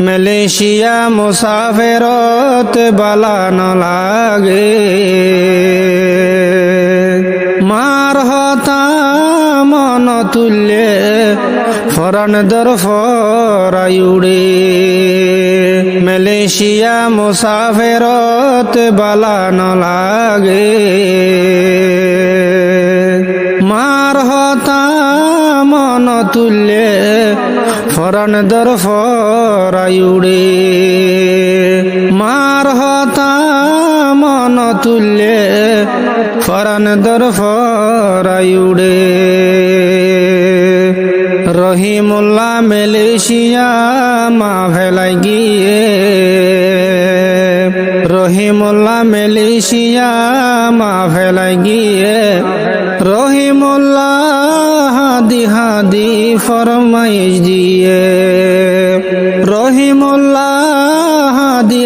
Malaysia মুসাফিরত বালান লাগে, মার হতা মন তুল্যে ফরান দর ফরাইউড়ে। মালয়েশিয়া মুসাফিরত বালান লাগে, মার হতা মন তুল্যে ফরান দর ফরাইউড়ে। মার হতা মন তুল্যে ফরান দর ফরাইউড়ে। রহিমুল্লাহ মালয়েশিয়া মা ভেলাই গিয়ে, রহিমুল্লাহ মালয়েশিয়া মা ভেলাই গিয়ে, রহিমুল্লাহ হাদি হাদি ফরমাইশ দিয়ে, রহিমুল্লাহ হাদি